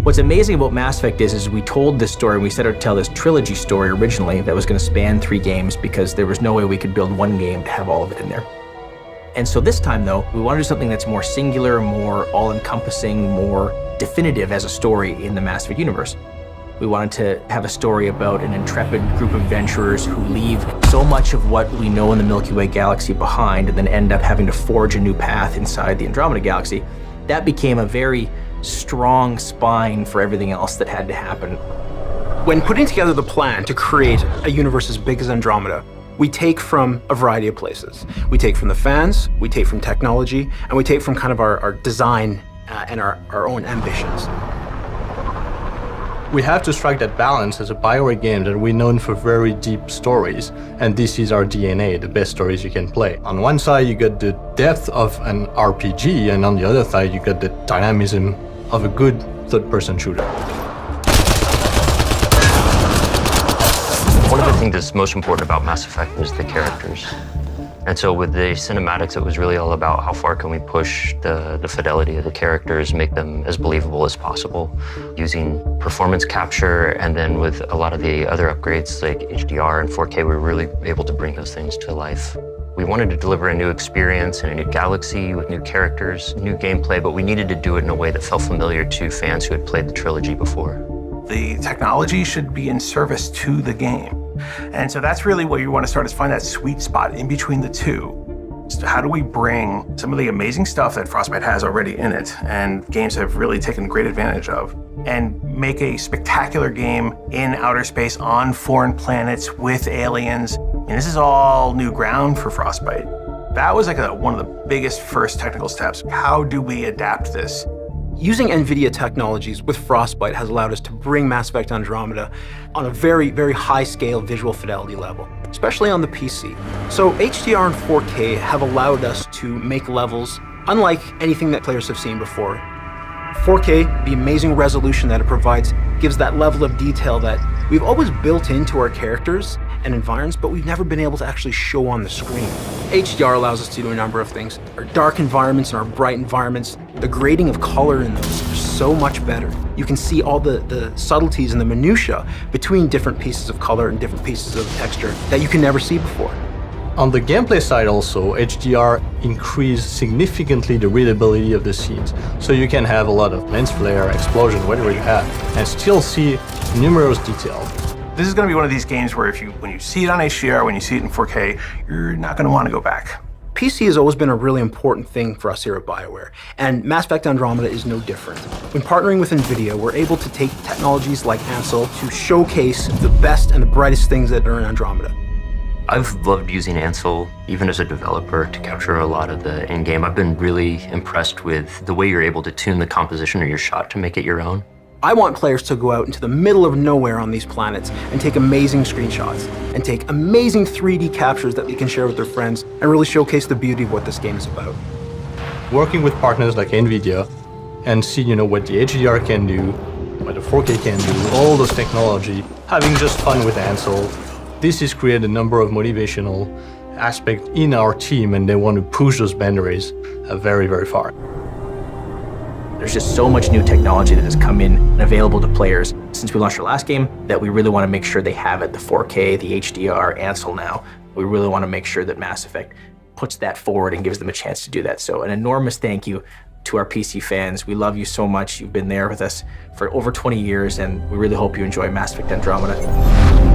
What's amazing about Mass Effect is we told this story, we set out to tell this trilogy story originally that was going to span 3 games because there was no way we could build one game to have all of it in there. And so this time though, we want to do something that's more singular, more all-encompassing, more definitive as a story in the Mass Effect universe. We wanted to have a story about an intrepid group of adventurers who leave so much of what we know in the Milky Way galaxy behind and then end up having to forge a new path inside the Andromeda galaxy. That became a very strong spine for everything else that had to happen. When putting together the plan to create a universe as big as Andromeda, we take from a variety of places. We take from the fans, we take from technology, and we take from kind of our design and our own ambitions. We have to strike that balance as a BioWare game that we're known for very deep stories, and this is our DNA, the best stories you can play. On one side, you got the depth of an RPG, and on the other side, you got the dynamism of a good third-person shooter. One of the things that's most important about Mass Effect is the characters. And so with the cinematics, it was really all about how far can we push the fidelity of the characters, make them as believable as possible, using performance capture, and then with a lot of the other upgrades like HDR and 4K, we were really able to bring those things to life. We wanted to deliver a new experience in a new galaxy with new characters, new gameplay, but we needed to do it in a way that felt familiar to fans who had played the trilogy before. The technology should be in service to the game. And so that's really what you want to start, is find that sweet spot in between the two. So how do we bring some of the amazing stuff that Frostbite has already in it, and games have really taken great advantage of, and make a spectacular game in outer space on foreign planets with aliens. And this is all new ground for Frostbite. That was like one of the biggest first technical steps. How do we adapt this? Using NVIDIA technologies with Frostbite has allowed us to bring Mass Effect Andromeda on a very, very high-scale visual fidelity level, especially on the PC. So HDR and 4K have allowed us to make levels unlike anything that players have seen before. 4K, the amazing resolution that it provides, gives that level of detail that we've always built into our characters and environments, but we've never been able to actually show on the screen. HDR allows us to do a number of things. Our dark environments and our bright environments, the grading of color in those are so much better. You can see all the subtleties and the minutiae between different pieces of color and different pieces of texture that you can never see before. On the gameplay side also, HDR increased significantly the readability of the scenes. So you can have a lot of lens flare, explosion, whatever you have, and still see numerous details. This is going to be one of these games where when you see it on HDR, when you see it in 4K, you're not going to want to go back. PC has always been a really important thing for us here at BioWare, and Mass Effect Andromeda is no different. When partnering with NVIDIA, we're able to take technologies like Ansel to showcase the best and the brightest things that are in Andromeda. I've loved using Ansel, even as a developer, to capture a lot of the in-game. I've been really impressed with the way you're able to tune the composition of your shot to make it your own. I want players to go out into the middle of nowhere on these planets and take amazing screenshots and take amazing 3D captures that they can share with their friends and really showcase the beauty of what this game is about. Working with partners like NVIDIA and see, what the HDR can do, what the 4K can do, all those technology, having just fun with Ansel. This has created a number of motivational aspects in our team, and they want to push those boundaries very, very far. There's just so much new technology that has come in and available to players since we launched our last game that we really want to make sure they have it. The 4K, the HDR, Ansel now. We really want to make sure that Mass Effect puts that forward and gives them a chance to do that. So an enormous thank you to our PC fans. We love you so much. You've been there with us for over 20 years, and we really hope you enjoy Mass Effect Andromeda.